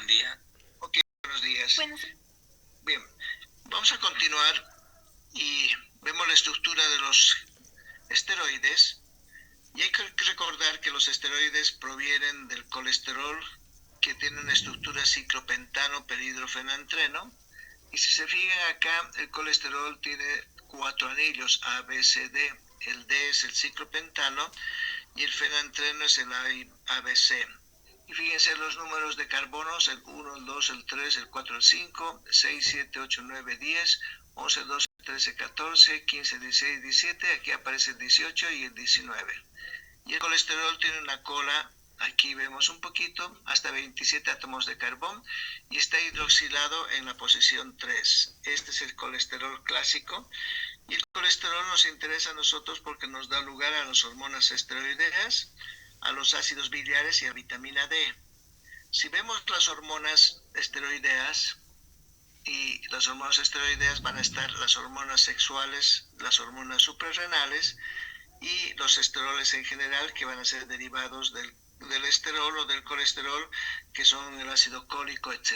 buen día. Ok, buenos días. Buenos. Bien, vamos a continuar y vemos la estructura de los esteroides. Y hay que recordar que los esteroides provienen del colesterol, que tiene una estructura ciclopentano perhidrofenantreno. Y si se fijan acá, el colesterol tiene 4 anillos, A, B, C, D. El D es el ciclopentano y el fenantreno es el ABC. Y fíjense los números de carbonos, el 1, el 2, el 3, el 4, el 5, 6, 7, 8, 9, 10, 11, 12, 13, 14, 15, 16, 17, aquí aparece el 18 y el 19. Y el colesterol tiene una cola, aquí vemos un poquito, hasta 27 átomos de carbón y está hidroxilado en la posición 3. Este es el colesterol clásico. Y el colesterol nos interesa a nosotros porque nos da lugar a las hormonas esteroideas, a los ácidos biliares y a vitamina D. Si vemos las hormonas esteroideas, y las hormonas esteroideas van a estar las hormonas sexuales, las hormonas suprarrenales y los esteroles en general, que van a ser derivados del esterol o del colesterol, que son el ácido cólico, etc.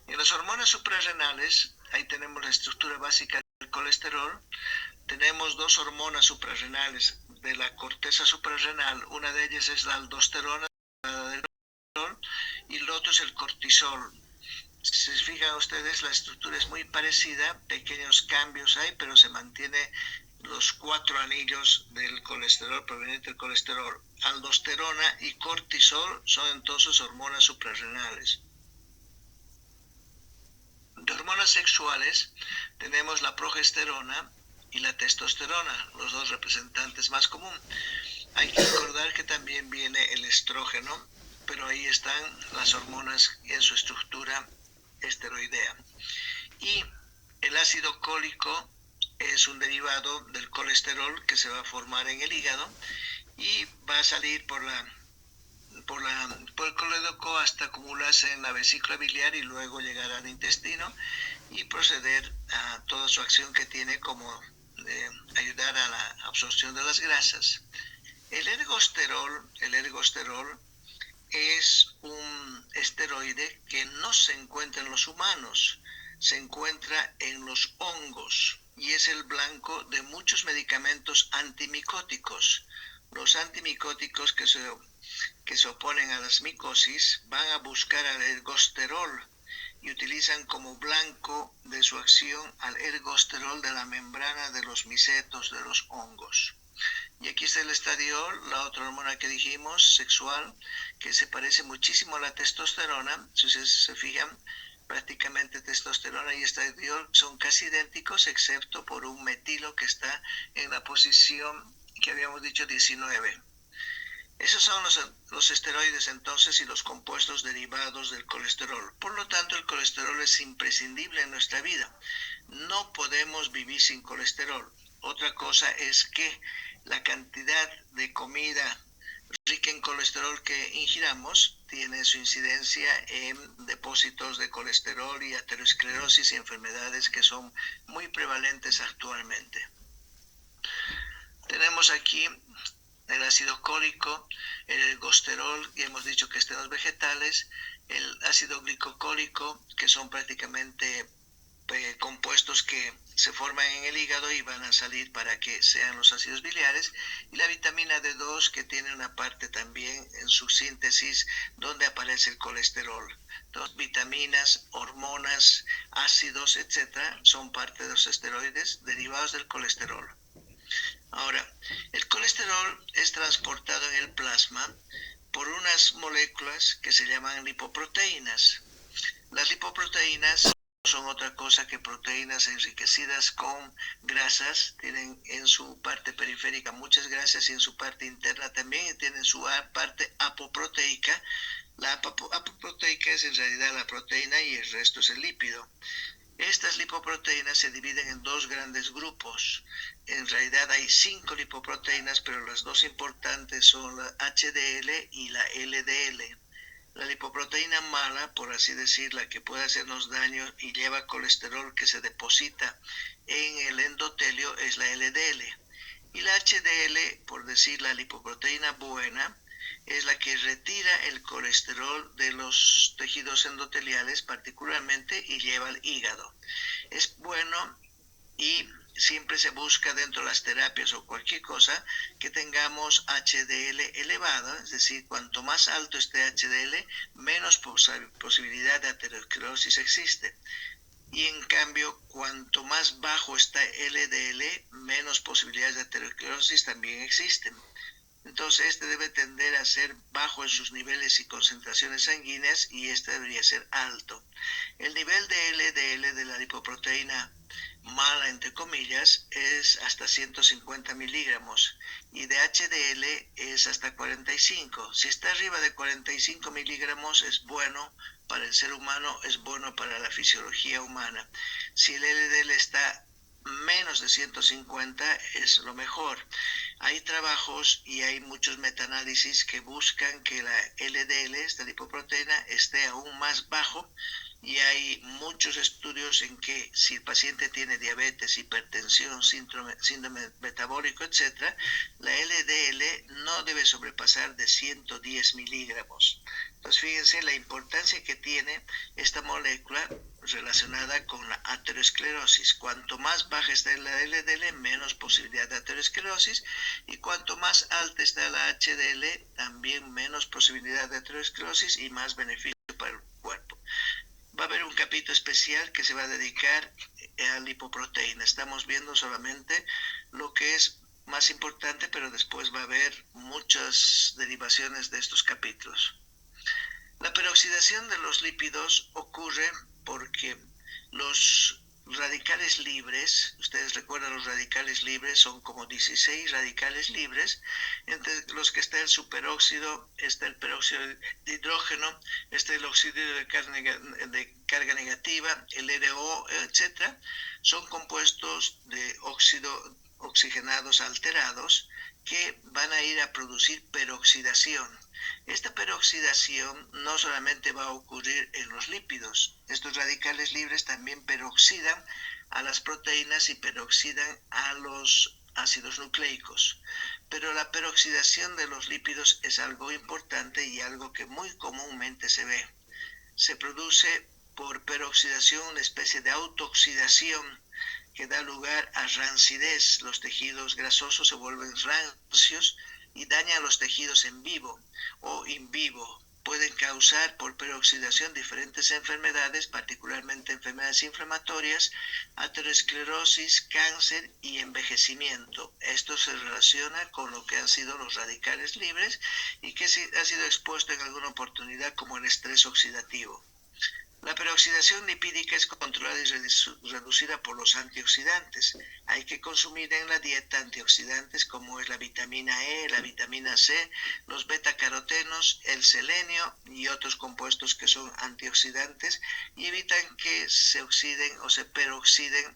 En las hormonas suprarrenales, ahí tenemos la estructura básica del colesterol. Tenemos dos hormonas suprarrenales de la corteza suprarrenal. Una de ellas es la aldosterona y el otro es el cortisol. Si se fijan ustedes, la estructura es muy parecida, pequeños cambios hay, pero se mantiene los 4 anillos del colesterol proveniente del colesterol. Aldosterona y cortisol son entonces hormonas suprarrenales. De hormonas sexuales tenemos la progesterona y la testosterona, los dos representantes más comunes. Hay que recordar que también viene el estrógeno, pero ahí están las hormonas en su estructura esteroidea. Y el ácido cólico es un derivado del colesterol que se va a formar en el hígado y va a salir por el colédoco hasta acumularse en la vesícula biliar y luego llegar al intestino y proceder a toda su acción que tiene, como ayudar a la absorción de las grasas. El ergosterol es un esteroide que no se encuentra en los humanos, se encuentra en los hongos y es el blanco de muchos medicamentos antimicóticos. Los antimicóticos que se oponen a las micosis van a buscar al ergosterol y utilizan como blanco de su acción al ergosterol de la membrana de los micetos de los hongos. Y aquí está el estradiol, la otra hormona que dijimos, sexual, que se parece muchísimo a la testosterona. Si ustedes se fijan, prácticamente testosterona y estradiol son casi idénticos, excepto por un metilo que está en la posición que habíamos dicho 19. Esos son los esteroides entonces y los compuestos derivados del colesterol. Por lo tanto, el colesterol es imprescindible en nuestra vida. No podemos vivir sin colesterol. Otra cosa es que la cantidad de comida rica en colesterol que ingiramos tiene su incidencia en depósitos de colesterol y aterosclerosis y enfermedades que son muy prevalentes actualmente. Tenemos aquí el ácido cólico, el ergosterol, y hemos dicho que está en los vegetales, el ácido glicocólico, que son prácticamente compuestos que se forman en el hígado y van a salir para que sean los ácidos biliares, y la vitamina D2, que tiene una parte también en su síntesis donde aparece el colesterol. Entonces, vitaminas, hormonas, ácidos, etcétera, son parte de los esteroides derivados del colesterol. Ahora, el colesterol es transportado en el plasma por unas moléculas que se llaman lipoproteínas. Las lipoproteínas no son otra cosa que proteínas enriquecidas con grasas. Tienen en su parte periférica muchas grasas y en su parte interna también, y tienen su parte apoproteica. La apoproteica es en realidad la proteína y el resto es el lípido. Estas lipoproteínas se dividen en dos grandes grupos. En realidad hay 5 lipoproteínas, pero las dos importantes son la HDL y la LDL. La lipoproteína mala, por así decir, la que puede hacernos daño y lleva colesterol que se deposita en el endotelio, es la LDL. Y la HDL, por decir la lipoproteína buena, es la que retira el colesterol de los tejidos endoteliales particularmente y lleva al hígado. Es bueno y siempre se busca dentro de las terapias o cualquier cosa que tengamos HDL elevado, es decir, cuanto más alto esté HDL, menos posibilidad de aterosclerosis existe. Y en cambio, cuanto más bajo está LDL, menos posibilidades de aterosclerosis también existen. Entonces, este debe tender a ser bajo en sus niveles y concentraciones sanguíneas y este debería ser alto. El nivel de LDL de la lipoproteína mala, entre comillas, es hasta 150 miligramos y de HDL es hasta 45. Si está arriba de 45 miligramos es bueno para el ser humano, es bueno para la fisiología humana. Si el LDL está menos de 150 es lo mejor. Hay trabajos y hay muchos metaanálisis que buscan que la LDL, esta lipoproteína, esté aún más bajo y hay muchos estudios en que si el paciente tiene diabetes, hipertensión, síndrome metabólico, etc., la LDL no debe sobrepasar de 110 miligramos. Entonces fíjense la importancia que tiene esta molécula relacionada con la aterosclerosis. Cuanto más baja está la LDL, menos posibilidad de aterosclerosis, y cuanto más alta está la HDL, también menos posibilidad de aterosclerosis y más beneficio para el cuerpo. Va a haber un capítulo especial que se va a dedicar a lipoproteína. Estamos viendo solamente lo que es más importante, pero después va a haber muchas derivaciones de estos capítulos. La peroxidación de los lípidos ocurre porque los radicales libres, ustedes recuerdan los radicales libres, son como 16 radicales libres, entre los que está el superóxido, está el peróxido de hidrógeno, está el óxido de carga negativa, el LO, etc. Son compuestos de óxido oxigenados alterados que van a ir a producir peroxidación. Esta peroxidación no solamente va a ocurrir en los lípidos, estos radicales libres también peroxidan a las proteínas y peroxidan a los ácidos nucleicos. Pero la peroxidación de los lípidos es algo importante y algo que muy comúnmente se ve. Se produce por peroxidación una especie de autooxidación que da lugar a rancidez. Los tejidos grasosos se vuelven rancios y dañan los tejidos en vivo o in vivo. Pueden causar por peroxidación diferentes enfermedades, particularmente enfermedades inflamatorias, aterosclerosis, cáncer y envejecimiento. Esto se relaciona con lo que han sido los radicales libres y que ha sido expuesto en alguna oportunidad como el estrés oxidativo. La peroxidación lipídica es controlada y reducida por los antioxidantes. Hay que consumir en la dieta antioxidantes como es la vitamina E, la vitamina C, los betacarotenos, el selenio y otros compuestos que son antioxidantes y evitan que se oxiden o se peroxiden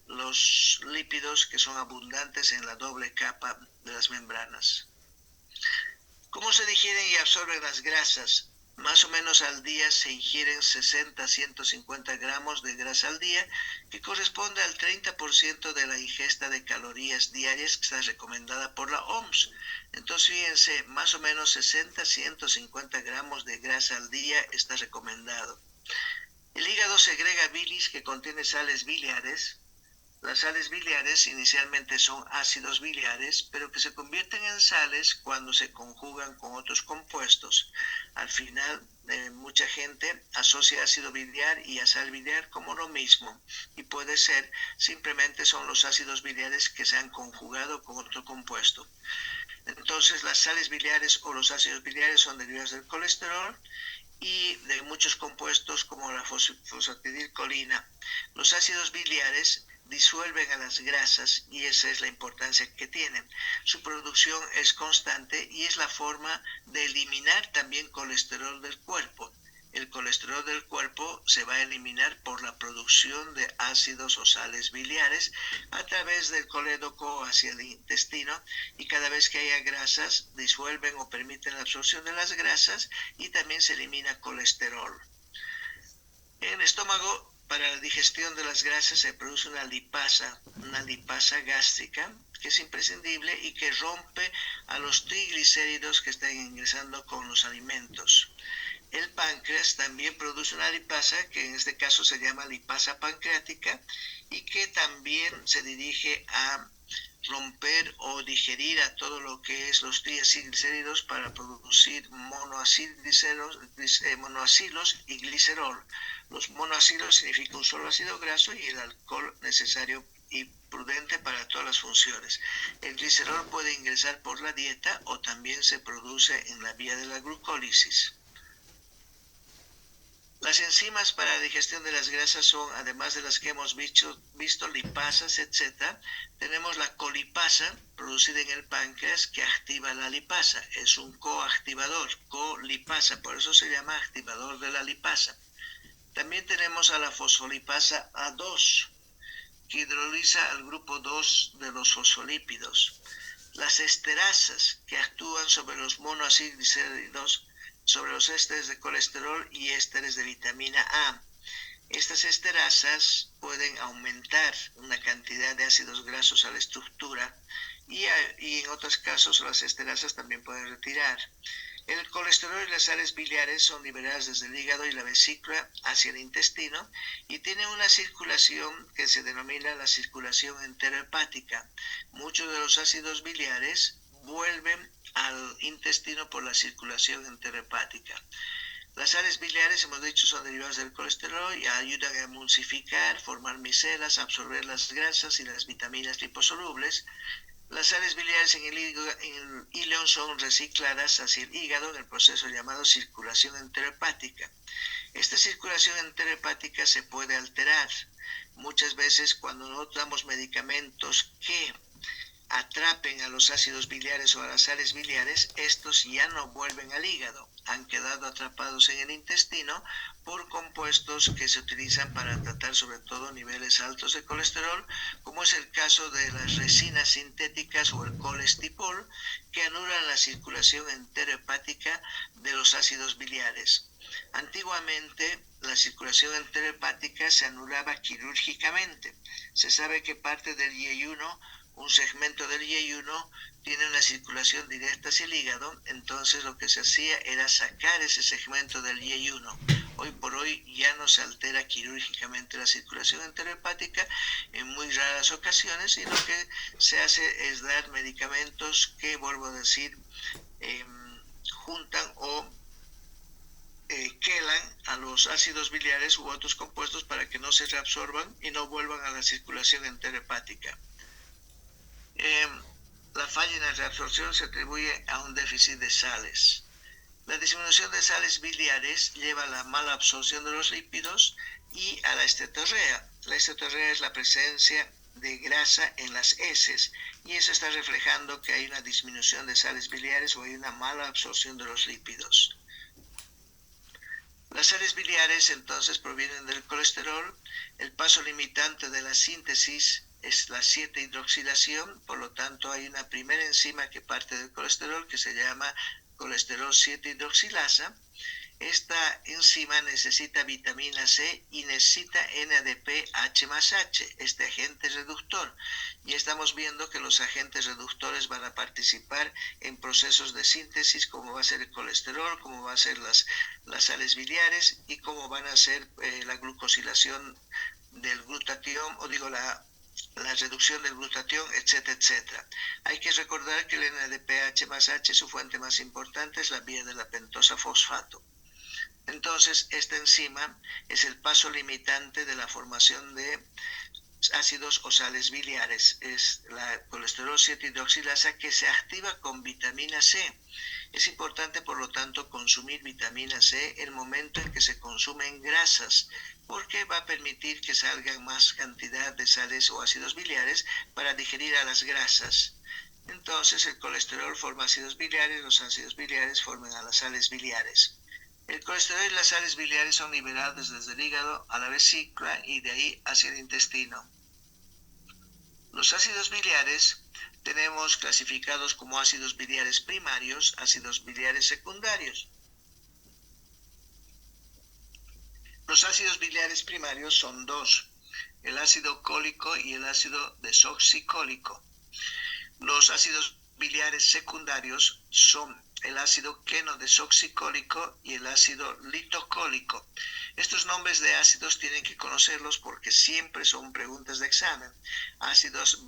los lípidos que son abundantes en la doble capa de las membranas. ¿Cómo se digieren y absorben las grasas? Más o menos al día se ingieren 60 a 150 gramos de grasa al día, que corresponde al 30% de la ingesta de calorías diarias que está recomendada por la OMS. Entonces, fíjense, más o menos 60 a 150 gramos de grasa al día está recomendado. El hígado segrega bilis que contiene sales biliares. Las sales biliares inicialmente son ácidos biliares, pero que se convierten en sales cuando se conjugan con otros compuestos. Al final, mucha gente asocia ácido biliar y a sal biliar como lo mismo, y puede ser simplemente son los ácidos biliares que se han conjugado con otro compuesto. Entonces, las sales biliares o los ácidos biliares son derivados del colesterol y de muchos compuestos como la fosfatidilcolina. Los ácidos biliares disuelven a las grasas y esa es la importancia que tienen. Su producción es constante y es la forma de eliminar también colesterol del cuerpo. El colesterol del cuerpo se va a eliminar por la producción de ácidos o sales biliares a través del colédoco hacia el intestino, y cada vez que haya grasas disuelven o permiten la absorción de las grasas y también se elimina colesterol. En el estómago para la digestión de las grasas se produce una lipasa gástrica, que es imprescindible y que rompe a los triglicéridos que están ingresando con los alimentos. El páncreas también produce una lipasa, que en este caso se llama lipasa pancreática, y que también se dirige a romper o digerir a todo lo que es los triacilglicéridos para producir monoacilos y glicerol. Los monoacilos significa un solo ácido graso y el alcohol necesario y prudente para todas las funciones. El glicerol puede ingresar por la dieta o también se produce en la vía de la glucólisis. Las enzimas para la digestión de las grasas son, además de las que hemos visto lipasas, etc., tenemos la colipasa, producida en el páncreas, que activa la lipasa. Es un coactivador, colipasa, por eso se llama activador de la lipasa. También tenemos a la fosfolipasa A2, que hidroliza al grupo 2 de los fosfolípidos. Las esterasas, que actúan sobre los monoacilglicéridos, sobre los ésteres de colesterol y ésteres de vitamina A. Estas esterasas pueden aumentar una cantidad de ácidos grasos a la estructura y en otros casos las esterasas también pueden retirar. El colesterol y las sales biliares son liberadas desde el hígado y la vesícula hacia el intestino y tienen una circulación que se denomina la circulación enterohepática. Muchos de los ácidos biliares vuelven al intestino por la circulación enterohepática. Las sales biliares, hemos dicho, son derivadas del colesterol y ayudan a emulsificar, formar micelas, absorber las grasas y las vitaminas liposolubles. Las sales biliares en el ileón son recicladas hacia el hígado en el proceso llamado circulación enterohepática. Esta circulación enterohepática se puede alterar. Muchas veces cuando no damos medicamentos que atrapen a los ácidos biliares o a las sales biliares, estos ya no vuelven al hígado, han quedado atrapados en el intestino por compuestos que se utilizan para tratar sobre todo niveles altos de colesterol, como es el caso de las resinas sintéticas o el colestipol, que anulan la circulación enterohepática de los ácidos biliares. Antiguamente, la circulación enterohepática se anulaba quirúrgicamente. Se sabe que parte del yeyuno, un segmento del yeyuno, tiene una circulación directa hacia el hígado, entonces lo que se hacía era sacar ese segmento del yeyuno. Hoy por hoy ya no se altera quirúrgicamente la circulación enterohepática en muy raras ocasiones, y lo que se hace es dar medicamentos que, vuelvo a decir, juntan o quelan a los ácidos biliares u otros compuestos para que no se reabsorban y no vuelvan a la circulación enterohepática. La falla en la reabsorción se atribuye a un déficit de sales. La disminución de sales biliares lleva a la mala absorción de los lípidos y a la esteatorrea. La esteatorrea es la presencia de grasa en las heces, y eso está reflejando que hay una disminución de sales biliares o hay una mala absorción de los lípidos. Las sales biliares entonces provienen del colesterol. El paso limitante de la síntesis es la 7-hidroxilación, por lo tanto hay una primera enzima que parte del colesterol que se llama colesterol 7-hidroxilasa. Esta enzima necesita vitamina C y necesita NADPH+H, este agente reductor. Y estamos viendo que los agentes reductores van a participar en procesos de síntesis, como va a ser el colesterol, como va a ser las sales biliares y como van a ser la glucosilación del glutatión, o digo la reducción del glutatión, etcétera, etcétera. Hay que recordar que el NADPH+H, su fuente más importante es la vía de la pentosa fosfato. Entonces, esta enzima es el paso limitante de la formación de ácidos o sales biliares. Es la colesterol 7-hidroxilasa que se activa con vitamina C. Es importante, por lo tanto, consumir vitamina C en el momento en que se consumen grasas, porque va a permitir que salgan más cantidad de sales o ácidos biliares para digerir a las grasas. Entonces, el colesterol forma ácidos biliares, los ácidos biliares forman a las sales biliares. El colesterol y las sales biliares son liberados desde el hígado a la vesícula y de ahí hacia el intestino. Los ácidos biliares tenemos clasificados como ácidos biliares primarios, ácidos biliares secundarios. Los ácidos biliares primarios son dos, el ácido cólico y el ácido desoxicólico. Los ácidos biliares secundarios son el ácido queno-desoxicólico y el ácido litocólico. Estos nombres de ácidos tienen que conocerlos porque siempre son preguntas de examen. Ácidos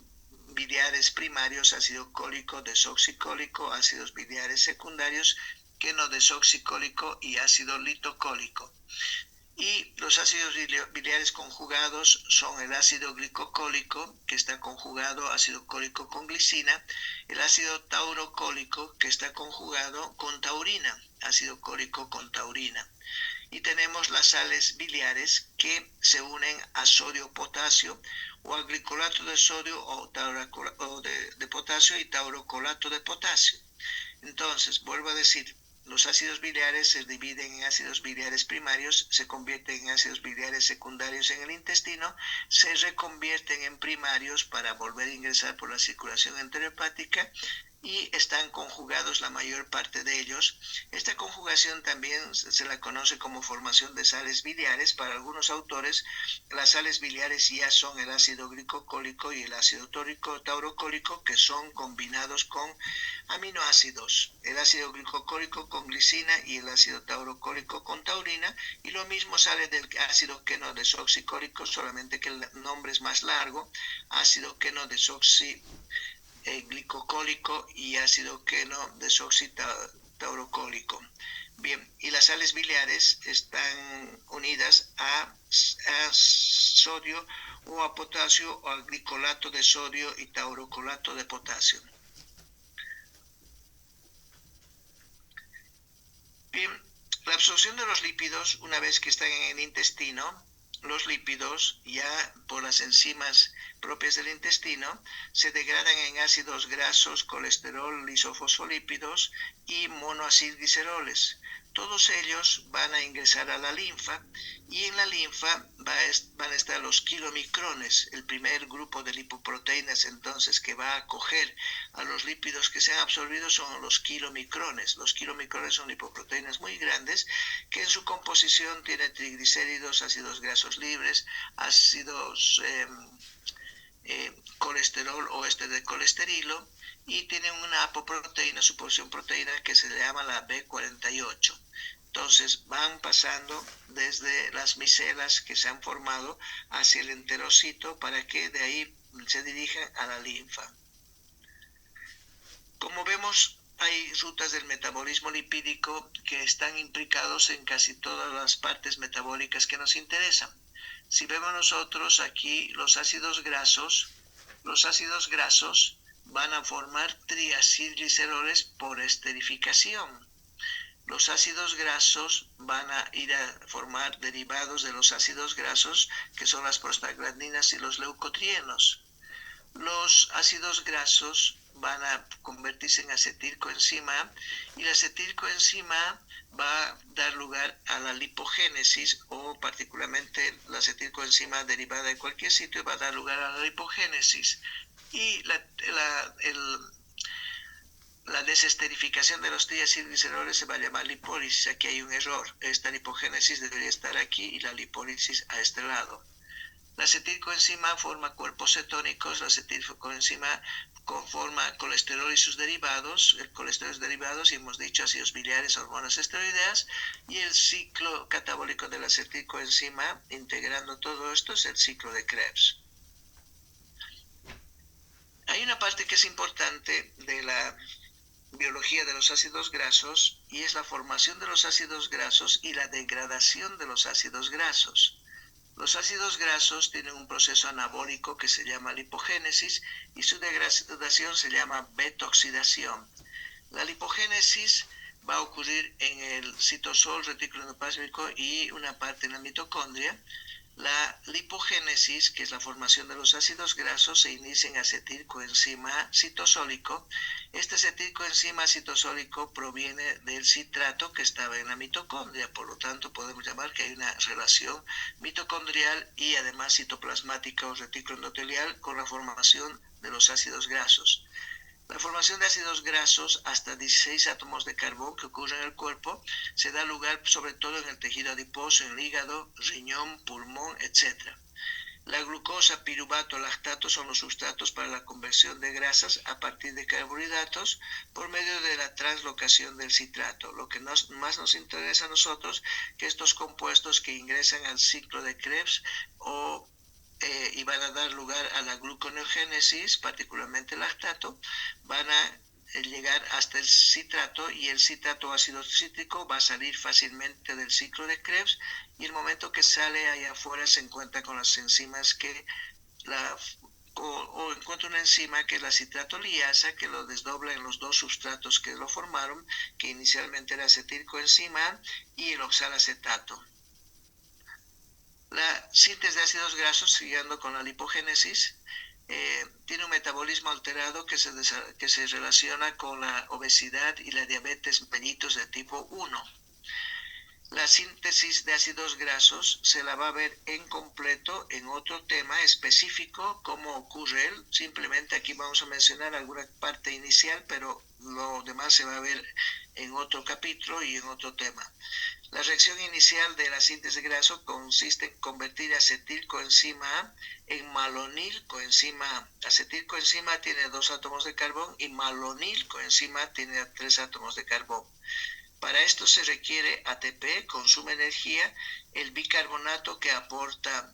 biliares primarios, ácido cólico, desoxicólico, ácidos biliares secundarios, queno-desoxicólico y ácido litocólico. Y los ácidos biliares conjugados son el ácido glicocólico, que está conjugado ácido cólico con glicina, el ácido taurocólico, que está conjugado con taurina, ácido cólico con taurina. Y tenemos las sales biliares que se unen a sodio-potasio o a glicolato de sodio o de potasio y taurocolato de potasio. Entonces, vuelvo a decir, los ácidos biliares se dividen en ácidos biliares primarios, se convierten en ácidos biliares secundarios en el intestino, se reconvierten en primarios para volver a ingresar por la circulación enterohepática y están conjugados la mayor parte de ellos. Esta conjugación también se la conoce como formación de sales biliares. Para algunos autores, las sales biliares ya son el ácido glicocólico y el ácido taurocólico, que son combinados con aminoácidos, el ácido glicocólico con glicina y el ácido taurocólico con taurina, y lo mismo sale del ácido queno-desoxicólico, solamente que el nombre es más largo, ácido queno-desoxiglicocólico y ácido queno-desoxitaurocólico. Bien, y las sales biliares están unidas a sodio o a potasio o al glicolato de sodio y taurocolato de potasio. Bien, la absorción de los lípidos, una vez que están en el intestino, los lípidos, ya por las enzimas propias del intestino, se degradan en ácidos grasos, colesterol, lisofosfolípidos y monoacilgliceroles. Todos ellos van a ingresar a la linfa y en la linfa van a estar los kilomicrones, el primer grupo de lipoproteínas entonces que va a acoger a los lípidos que se han absorbido son los kilomicrones. Los kilomicrones son lipoproteínas muy grandes que en su composición tienen triglicéridos, ácidos grasos libres, ácidos colesterol o de colesterilo y tienen una apoproteína, su porción proteína que se le llama la B48. Entonces van pasando desde las micelas que se han formado hacia el enterocito para que de ahí se dirijan a la linfa. Como vemos, hay rutas del metabolismo lipídico que están implicados en casi todas las partes metabólicas que nos interesan. Si vemos nosotros aquí los ácidos grasos van a formar triacilgliceroles por esterificación. Los ácidos grasos van a ir a formar derivados de los ácidos grasos, que son las prostaglandinas y los leucotrienos. Los ácidos grasos van a convertirse en acetilcoenzima y la acetilcoenzima va a dar lugar a la lipogénesis o particularmente la acetilcoenzima derivada de cualquier sitio va a dar lugar a la lipogénesis y la desesterificación de los triacilgliceroles se va a llamar lipólisis. Aquí hay un error, esta lipogénesis debería estar aquí y la lipólisis a este lado. La acetilcoenzima forma cuerpos cetónicos, la acetilcoenzima conforma colesterol y sus derivados, el colesterol y sus derivados, y hemos dicho ácidos biliares, hormonas esteroideas, y el ciclo catabólico de la acetilcoenzima, integrando todo esto, es el ciclo de Krebs. Hay una parte que es importante de la biología de los ácidos grasos y es la formación de los ácidos grasos y la degradación de los ácidos grasos. Los ácidos grasos tienen un proceso anabólico que se llama lipogénesis y su degradación se llama beta-oxidación. La lipogénesis va a ocurrir en el citosol, retículo endoplásmico y una parte en la mitocondria. La lipogénesis, que es la formación de los ácidos grasos, se inicia en acetilcoenzima citosólico. Este acetilcoenzima citosólico proviene del citrato que estaba en la mitocondria, por lo tanto podemos llamar que hay una relación mitocondrial y además citoplasmática o retículo endotelial con la formación de los ácidos grasos. La formación de ácidos grasos, hasta 16 átomos de carbón que ocurren en el cuerpo, se da lugar sobre todo en el tejido adiposo, en el hígado, riñón, pulmón, etc. La glucosa, piruvato, lactato son los sustratos para la conversión de grasas a partir de carbohidratos por medio de la translocación del citrato. Lo que más nos interesa a nosotros, que estos compuestos que ingresan al ciclo de Krebs y van a dar lugar a la gluconeogénesis, particularmente el lactato, van a llegar hasta el citrato, y el citrato ácido cítrico va a salir fácilmente del ciclo de Krebs, y el momento que sale allá afuera se encuentra con las enzimas que encuentra una enzima que es la citratoliasa, que lo desdobla en los dos sustratos que lo formaron, que inicialmente era acetilcoenzima y el oxalacetato. La síntesis de ácidos grasos, siguiendo con la lipogénesis, tiene un metabolismo alterado que se relaciona con la obesidad y la diabetes mellitus de tipo 1. La síntesis de ácidos grasos se la va a ver en completo en otro tema específico, cómo ocurre él. Simplemente aquí vamos a mencionar alguna parte inicial, pero lo demás se va a ver en otro capítulo y en otro tema. La reacción inicial de la síntesis de graso consiste en convertir acetilcoenzima A en malonilcoenzima A. Acetilcoenzima tiene 2 átomos de carbón y malonilcoenzima tiene 3 átomos de carbón. Para esto se requiere ATP, consume energía, el bicarbonato que aporta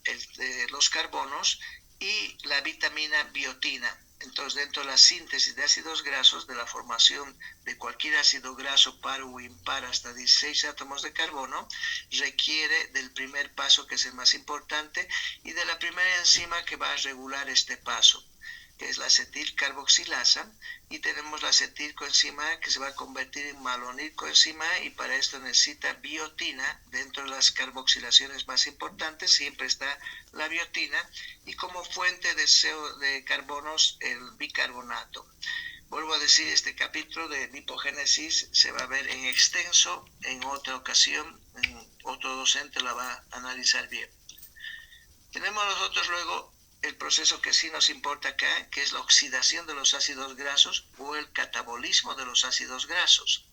los carbonos y la vitamina biotina. Entonces, dentro de la síntesis de ácidos grasos, de la formación de cualquier ácido graso par o impar hasta 16 átomos de carbono, requiere del primer paso, que es el más importante, y de la primera enzima que va a regular este paso, que es la acetilcarboxilasa, y tenemos la acetilcoenzima que se va a convertir en malonilcoenzima, y para esto necesita biotina. Dentro de las carboxilaciones más importantes siempre está la biotina, y como fuente de carbonos el bicarbonato. Vuelvo a decir, este capítulo de lipogénesis se va a ver en extenso en otra ocasión, otro docente la va a analizar bien. Tenemos nosotros luego el proceso que sí nos importa acá, que es la oxidación de los ácidos grasos o el catabolismo de los ácidos grasos.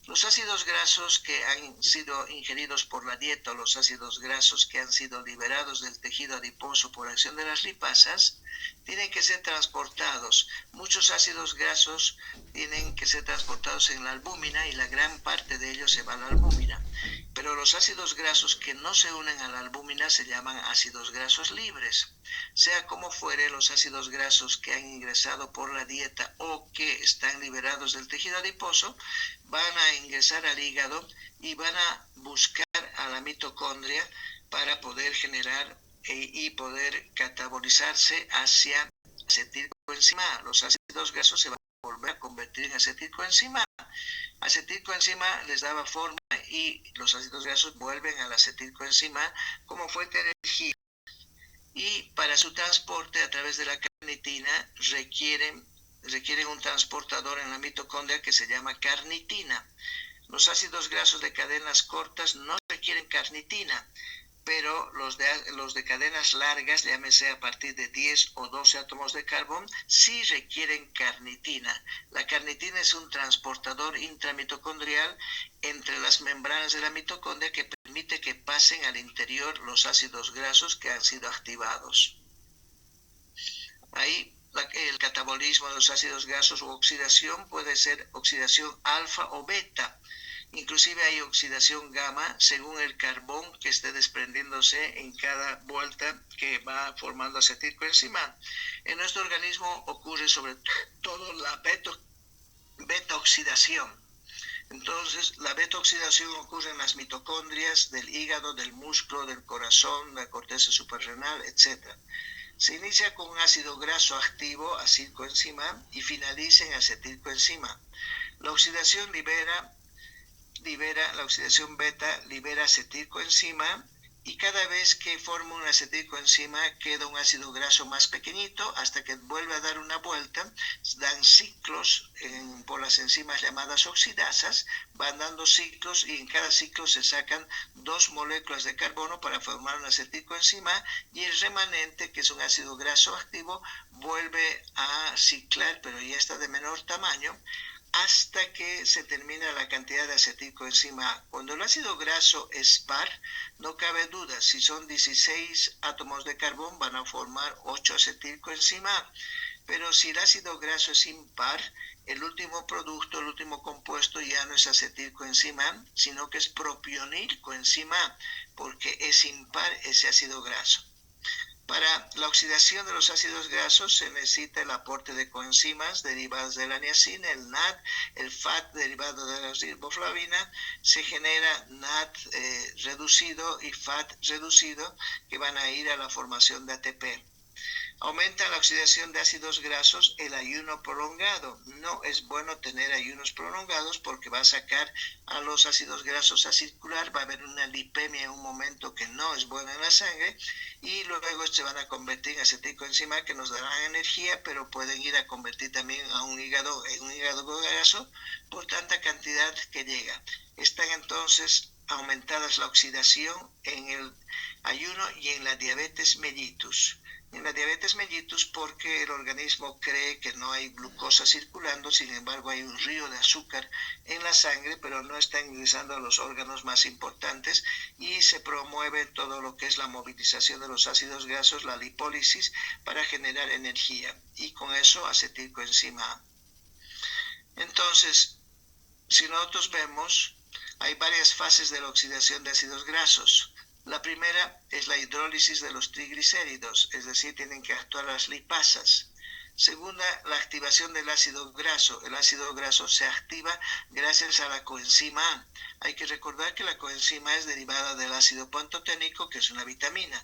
Los ácidos grasos que han sido ingeridos por la dieta, o los ácidos grasos que han sido liberados del tejido adiposo por acción de las lipasas, tienen que ser transportados. Muchos ácidos grasos tienen que ser transportados en la albúmina, y la gran parte de ellos se va a la albúmina. Pero los ácidos grasos que no se unen a la albúmina se llaman ácidos grasos libres. Sea como fuere, los ácidos grasos que han ingresado por la dieta o que están liberados del tejido adiposo van a ingresar al hígado y van a buscar a la mitocondria para poder generar y poder catabolizarse hacia acetilcoenzima A. Los ácidos grasos se van a volver a convertir en acetilcoenzima A. Acetilcoenzima les daba forma, y los ácidos grasos vuelven a la acetilcoenzima A como fuente de energía. Y para su transporte a través de la carnitina requieren un transportador en la mitocondria que se llama carnitina. Los ácidos grasos de cadenas cortas no requieren carnitina, pero los de cadenas largas, llámese a partir de 10 o 12 átomos de carbón, sí requieren carnitina. La carnitina es un transportador intramitocondrial entre las membranas de la mitocondria que permite que pasen al interior los ácidos grasos que han sido activados. Ahí el catabolismo de los ácidos grasos u oxidación puede ser oxidación alfa o beta. Inclusive hay oxidación gamma según el carbón que esté desprendiéndose en cada vuelta que va formando acetilcoenzima. En nuestro organismo ocurre sobre todo la beta-oxidación. Entonces, la beta-oxidación ocurre en las mitocondrias del hígado, del músculo, del corazón, de la corteza suprarrenal, etc. Se inicia con un ácido graso activo, acilcoenzima, y finaliza en acetilcoenzima. La oxidación la oxidación beta libera acetilcoenzima, y cada vez que forma una acetilcoenzima queda un ácido graso más pequeñito hasta que vuelve a dar una vuelta, dan ciclos por las enzimas llamadas oxidasas, van dando ciclos y en cada ciclo se sacan 2 moléculas de carbono para formar una acetilcoenzima y el remanente, que es un ácido graso activo, vuelve a ciclar, pero ya está de menor tamaño, hasta que se termina la cantidad de acetilcoenzima A. Cuando el ácido graso es par, no cabe duda, si son 16 átomos de carbón van a formar 8 acetilcoenzima A. Pero si el ácido graso es impar, el último producto, el último compuesto ya no es acetilcoenzima A, sino que es propionilcoenzima A, porque es impar ese ácido graso. Para la oxidación de los ácidos grasos se necesita el aporte de coenzimas derivadas de la niacina, el NAD, el FAT derivado de la riboflavina. Se genera NAD reducido y FAT reducido que van a ir a la formación de ATP. Aumenta la oxidación de ácidos grasos el ayuno prolongado. No es bueno tener ayunos prolongados porque va a sacar a los ácidos grasos a circular, va a haber una lipemia en un momento que no es buena en la sangre y luego se van a convertir en acetilcoenzima que nos darán energía, pero pueden ir a convertir también a un hígado en un hígado graso por tanta cantidad que llega. Están entonces aumentadas la oxidación en el ayuno y en la diabetes mellitus. En la diabetes mellitus porque el organismo cree que no hay glucosa circulando, sin embargo hay un río de azúcar en la sangre, pero no está ingresando a los órganos más importantes y se promueve todo lo que es la movilización de los ácidos grasos, la lipólisis, para generar energía y con eso acetilcoenzima A. Entonces, si nosotros vemos, hay varias fases de la oxidación de ácidos grasos. La primera es la hidrólisis de los triglicéridos, es decir, tienen que actuar las lipasas. Segunda, la activación del ácido graso. El ácido graso se activa gracias a la coenzima A. Hay que recordar que la coenzima A es derivada del ácido pantoténico, que es una vitamina.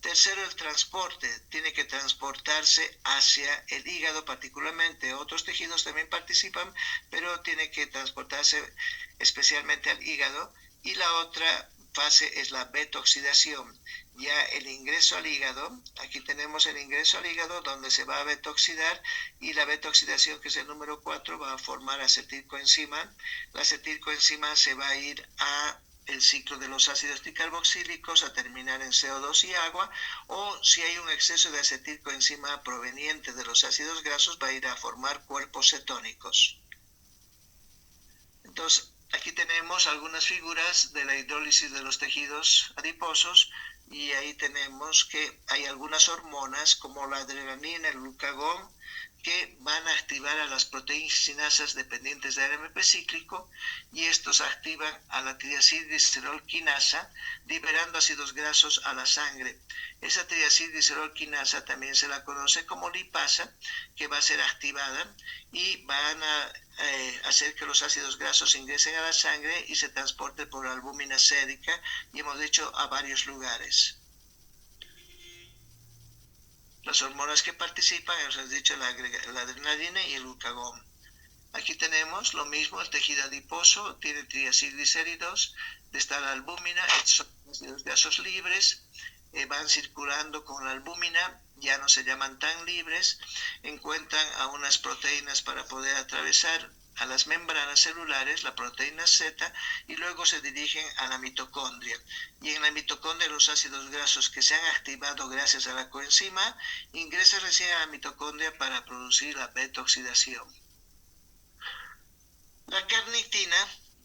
Tercero, el transporte. Tiene que transportarse hacia el hígado particularmente. Otros tejidos también participan, pero tiene que transportarse especialmente al hígado. Y la otra fase es la beta-oxidación. Ya el ingreso al hígado, aquí tenemos el ingreso al hígado donde se va a beta-oxidar y la beta-oxidación, que es el número 4, va a formar acetilcoenzima. La acetilcoenzima se va a ir a el ciclo de los ácidos tricarboxílicos a terminar en CO2 y agua, o si hay un exceso de acetilcoenzima proveniente de los ácidos grasos va a ir a formar cuerpos cetónicos. Entonces, aquí tenemos algunas figuras de la hidrólisis de los tejidos adiposos y ahí tenemos que hay algunas hormonas como la adrenalina, el glucagón, que van a activar a las proteínasas dependientes del AMP cíclico y estos activan a la triacilglicerol-quinasa liberando ácidos grasos a la sangre. Esa triacilglicerol-quinasa también se la conoce como lipasa, que va a ser activada y van a hacer que los ácidos grasos ingresen a la sangre y se transporten por la albúmina sérica y hemos dicho a varios lugares. Las hormonas que participan, hemos dicho la adrenalina y el glucagón. Aquí tenemos lo mismo, el tejido adiposo tiene triacilglicéridos, está la albúmina, estos son los gasos libres, van circulando con la albúmina, ya no se llaman tan libres, encuentran a unas proteínas para poder atravesar a las membranas celulares, la proteína Z, y luego se dirigen a la mitocondria. Y en la mitocondria los ácidos grasos que se han activado gracias a la coenzima ingresan recién a la mitocondria para producir la beta-oxidación. La carnitina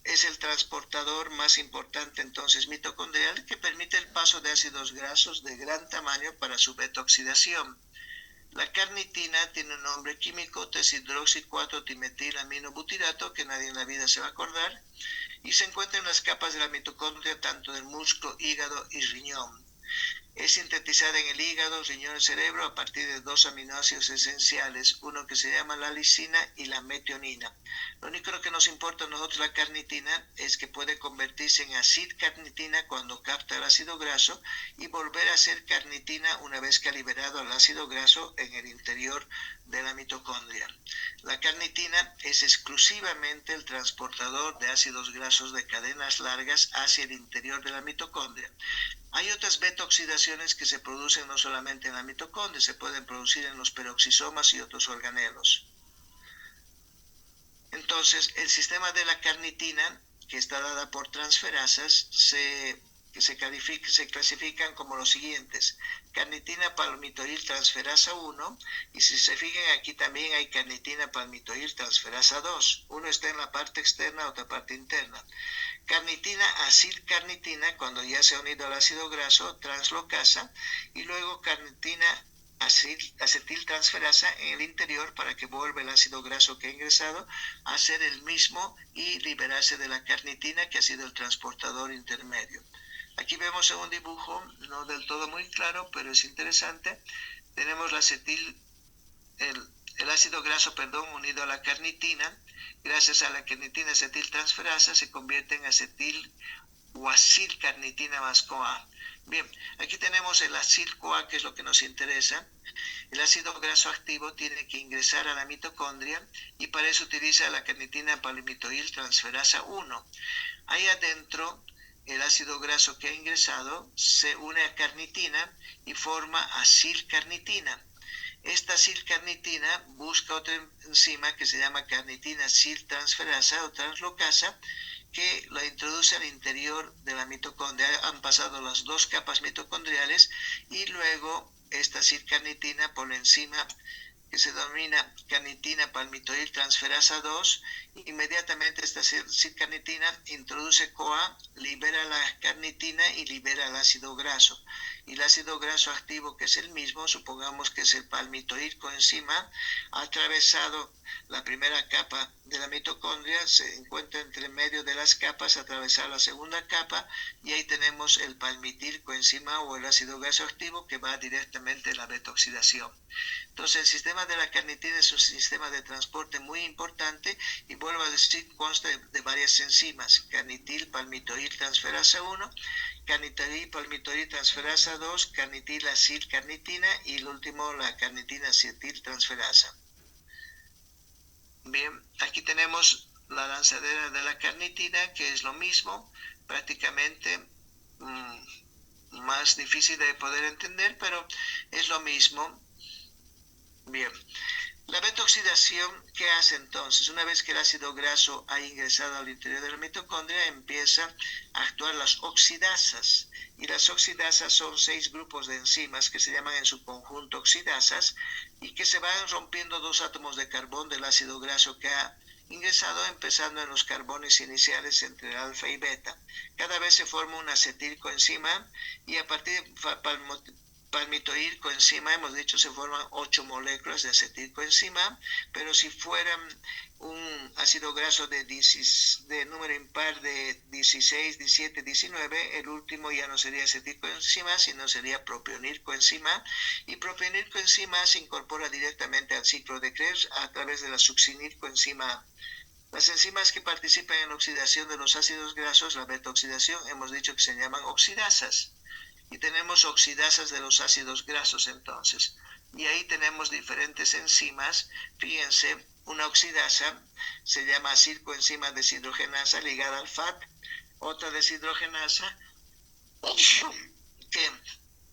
es el transportador más importante entonces mitocondrial que permite el paso de ácidos grasos de gran tamaño para su beta-oxidación. La carnitina tiene un nombre químico, deshidroxi-4-timetilaminobutyrato, que nadie en la vida se va a acordar, y se encuentra en las capas de la mitocondria tanto del músculo, hígado y riñón. Es sintetizada en el hígado, riñón y cerebro a partir de 2 aminoácidos esenciales, uno que se llama la lisina y la metionina. Lo único que nos importa a nosotros la carnitina es que puede convertirse en acid-carnitina cuando capta el ácido graso y volver a ser carnitina una vez que ha liberado el ácido graso en el interior de la mitocondria. La carnitina es exclusivamente el transportador de ácidos grasos de cadenas largas hacia el interior de la mitocondria. Hay otras beta-oxidaciones que se producen no solamente en la mitocondria, se pueden producir en los peroxisomas y otros organelos. Entonces, el sistema de la carnitina, que está dada por transferasas, se clasifican como los siguientes: carnitina palmitoil transferasa 1, y si se fijan aquí también hay carnitina palmitoil transferasa 2. Uno está en la parte externa, otra parte interna. Carnitina acilcarnitina, cuando ya se ha unido al ácido graso, translocasa, y luego carnitina acetiltransferasa en el interior para que vuelva el ácido graso que ha ingresado a ser el mismo y liberarse de la carnitina, que ha sido el transportador intermedio. Aquí vemos en un dibujo, no del todo muy claro, pero es interesante. Tenemos el ácido graso, unido a la carnitina. Gracias a la carnitina acetiltransferasa se convierte en acetil o acilcarnitina más CoA. Bien, aquí tenemos el acil-CoA, que es lo que nos interesa. El ácido graso activo tiene que ingresar a la mitocondria y para eso utiliza la carnitina palmitoil transferasa 1. Ahí adentro, el ácido graso que ha ingresado se une a carnitina y forma acilcarnitina. Esta acilcarnitina busca otra enzima que se llama carnitina aciltransferasa o translocasa, que la introduce al interior de la mitocondria. Han pasado las dos capas mitocondriales y luego esta acilcarnitina por la enzima que se denomina carnitina palmitoil transferasa 2, inmediatamente esta acilcarnitina introduce CoA, libera la carnitina y libera el ácido graso. Y el ácido graso activo, que es el mismo, supongamos que es el palmitoil coenzima, ha atravesado la primera capa de la mitocondria, se encuentra entre medio de las capas, atravesar la segunda capa, y ahí tenemos el palmitil coenzima o el ácido graso activo que va directamente a la beta-oxidación. Entonces, el sistema de la carnitina es un sistema de transporte muy importante y vuelvo a decir, consta de varias enzimas: carnitil palmitoil transferasa 1, carnitil palmitoil transferasa 2, carnitil acilcarnitina y el último la carnitina acetiltransferasa. Bien, aquí tenemos la lanzadera de la carnitina, que es lo mismo, prácticamente más difícil de poder entender, pero es lo mismo. Bien, la beta-oxidación, ¿qué hace entonces? Una vez que el ácido graso ha ingresado al interior de la mitocondria, empieza a actuar las oxidasas. Y las oxidasas son 6 grupos de enzimas que se llaman en su conjunto oxidasas y que se van rompiendo 2 átomos de carbón del ácido graso que ha ingresado, empezando en los carbones iniciales entre el alfa y beta. Cada vez se forma una acetilcoenzima y a partir de palmitoil coenzima, hemos dicho, se forman 8 moléculas de acetilcoenzima, pero si fueran un ácido graso de número impar de 16, 17, 19, el último ya no sería acetilcoenzima, sino sería propionilcoenzima, y propionilcoenzima se incorpora directamente al ciclo de Krebs a través de la succinilcoenzima A. Las enzimas que participan en la oxidación de los ácidos grasos, la beta-oxidación, hemos dicho que se llaman oxidasas. Y tenemos oxidasas de los ácidos grasos entonces. Y ahí tenemos diferentes enzimas. Fíjense, una oxidasa se llama acilcoenzima deshidrogenasa ligada al FAT. Otra deshidrogenasa que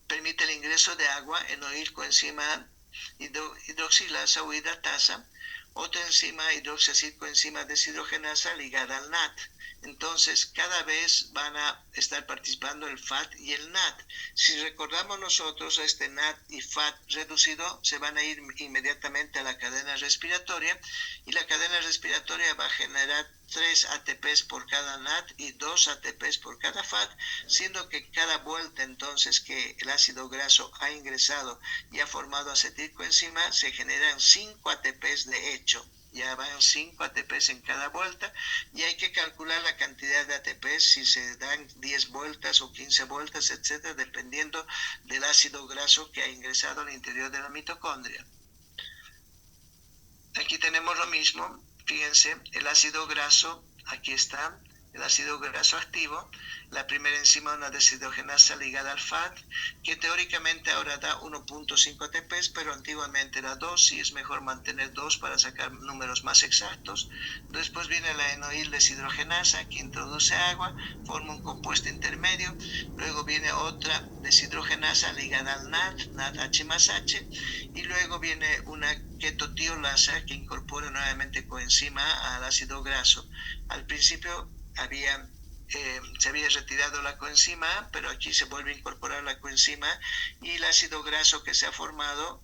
permite el ingreso de agua, enoilcoenzima hidroxilasa o hidratasa. Otra enzima, hidroxiacilcoenzima deshidrogenasa ligada al NAT. Entonces, cada vez van a estar participando el FAT y el NAT. Si recordamos nosotros, este NAT y FAT reducido se van a ir inmediatamente a la cadena respiratoria y la cadena respiratoria va a generar 3 ATPs por cada NAT y 2 ATPs por cada FAT, siendo que cada vuelta entonces que el ácido graso ha ingresado y ha formado acetilcoenzima, se generan 5 ATPs de hecho. Ya van 5 ATPs en cada vuelta y hay que calcular la cantidad de ATPs si se dan 10 vueltas o 15 vueltas, etcétera, dependiendo del ácido graso que ha ingresado al interior de la mitocondria. Aquí tenemos lo mismo, fíjense, el ácido graso, aquí está, el ácido graso activo. La primera enzima es una deshidrogenasa ligada al FAT, que teóricamente ahora da 1.5 ATPs, pero antiguamente era 2 y es mejor mantener 2 para sacar números más exactos. Después viene la enoil deshidrogenasa, que introduce agua, forma un compuesto intermedio. Luego viene otra deshidrogenasa ligada al NAD H más H, y luego viene una ketotiolasa que incorpora nuevamente coenzima al ácido graso. Al principio se había retirado la coenzima A, pero aquí se vuelve a incorporar la coenzima y el ácido graso que se ha formado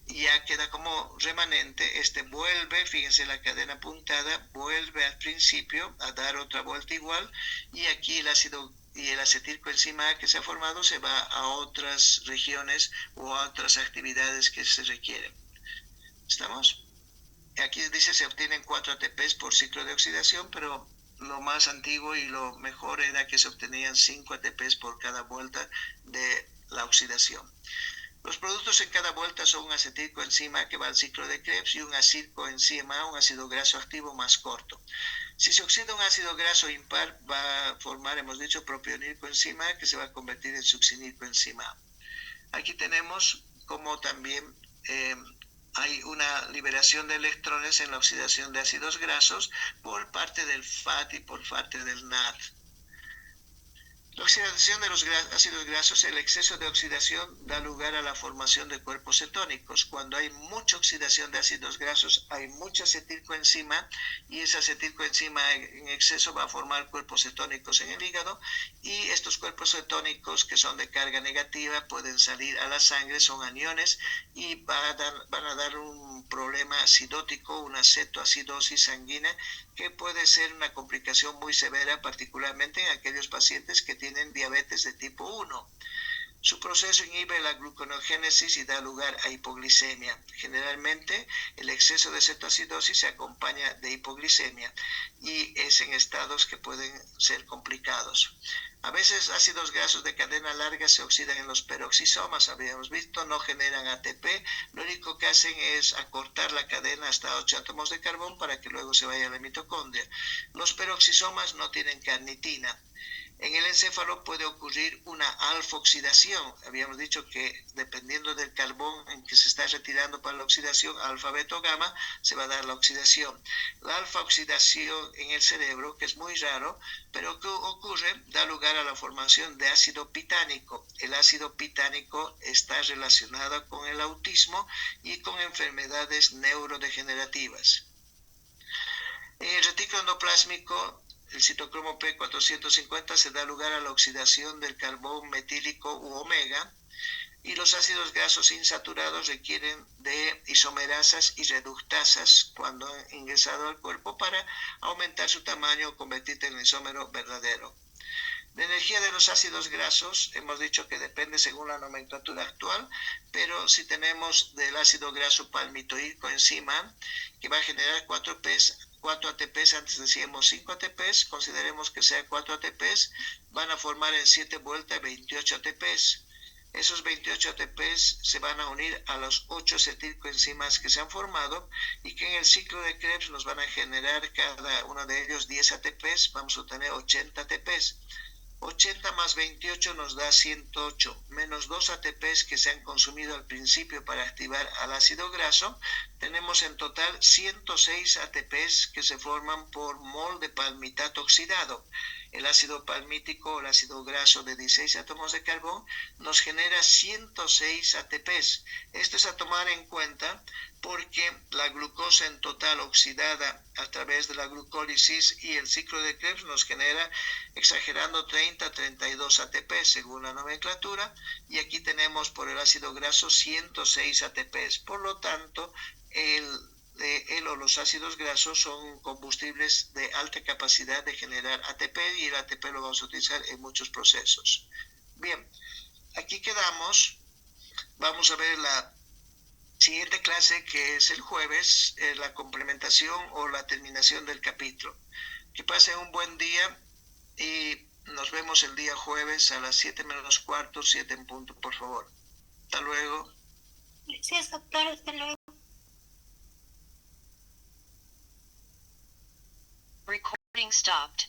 ya queda como remanente. Este vuelve, fíjense la cadena puntada, vuelve al principio a dar otra vuelta igual, y aquí el ácido y el acetilcoenzima A que se ha formado se va a otras regiones o a otras actividades que se requieren. ¿Estamos? Aquí dice se obtienen 4 ATPs por ciclo de oxidación, pero lo más antiguo y lo mejor era que se obtenían 5 ATPs por cada vuelta de la oxidación. Los productos en cada vuelta son un acetilcoenzima que va al ciclo de Krebs y un acilcoenzima, un ácido graso activo más corto. Si se oxida un ácido graso impar, va a formar, hemos dicho, propionilcoenzima, que se va a convertir en succinilcoenzima. Aquí tenemos como también hay una liberación de electrones en la oxidación de ácidos grasos por parte del FAT y por parte del NAD. La oxidación de los ácidos grasos, el exceso de oxidación da lugar a la formación de cuerpos cetónicos. Cuando hay mucha oxidación de ácidos grasos, hay mucha acetilcoenzima y esa acetilcoenzima en exceso va a formar cuerpos cetónicos en el hígado, y estos cuerpos cetónicos que son de carga negativa pueden salir a la sangre, son aniones y van a dar un problema acidótico, una cetoacidosis sanguínea que puede ser una complicación muy severa, particularmente en aquellos pacientes que tienen diabetes de tipo 1. Su proceso inhibe la gluconeogénesis y da lugar a hipoglicemia. Generalmente, el exceso de cetoacidosis se acompaña de hipoglicemia y es en estados que pueden ser complicados. A veces ácidos grasos de cadena larga se oxidan en los peroxisomas, habíamos visto, no generan ATP, lo único que hacen es acortar la cadena hasta 8 átomos de carbón para que luego se vaya a la mitocondria. Los peroxisomas no tienen carnitina. En el encéfalo puede ocurrir una alfa-oxidación. Habíamos dicho que dependiendo del carbón en que se está retirando para la oxidación, alfa, beta o gamma, se va a dar la oxidación. La alfa-oxidación en el cerebro, que es muy raro, pero que ocurre, da lugar a la formación de ácido pitánico. El ácido pitánico está relacionado con el autismo y con enfermedades neurodegenerativas. En el retículo endoplásmico, el citocromo P450 se da lugar a la oxidación del carbón metílico u omega, y los ácidos grasos insaturados requieren de isomerasas y reductasas cuando han ingresado al cuerpo para aumentar su tamaño o convertirse en isómero verdadero. La energía de los ácidos grasos, hemos dicho que depende según la nomenclatura actual, pero si tenemos del ácido graso palmitoico encima, que va a generar 4 ATPs, antes decíamos 5 ATPs, consideremos que sea 4 ATPs, van a formar en 7 vueltas 28 ATPs. Esos 28 ATPs se van a unir a los 8 acetilcoenzimas que se han formado y que en el ciclo de Krebs nos van a generar cada uno de ellos 10 ATPs, vamos a obtener 80 ATPs. 80 más 28 nos da 108, menos 2 ATPs que se han consumido al principio para activar al ácido graso, tenemos en total 106 ATPs que se forman por mol de palmitato oxidado. El ácido palmítico o el ácido graso de 16 átomos de carbón nos genera 106 ATPs. Esto es a tomar en cuenta porque la glucosa en total oxidada a través de la glucólisis y el ciclo de Krebs nos genera, exagerando, 30-32 ATPs según la nomenclatura, y aquí tenemos por el ácido graso 106 ATPs. Por lo tanto, él o los ácidos grasos son combustibles de alta capacidad de generar ATP, y el ATP lo vamos a utilizar en muchos procesos. Bien, aquí quedamos. Vamos a ver la siguiente clase, que es el jueves, la complementación o la terminación del capítulo. Que pasen un buen día y nos vemos el día jueves a las 7 menos cuarto, 7 en punto, por favor. Hasta luego. Gracias, doctor. Hasta luego. Recording stopped.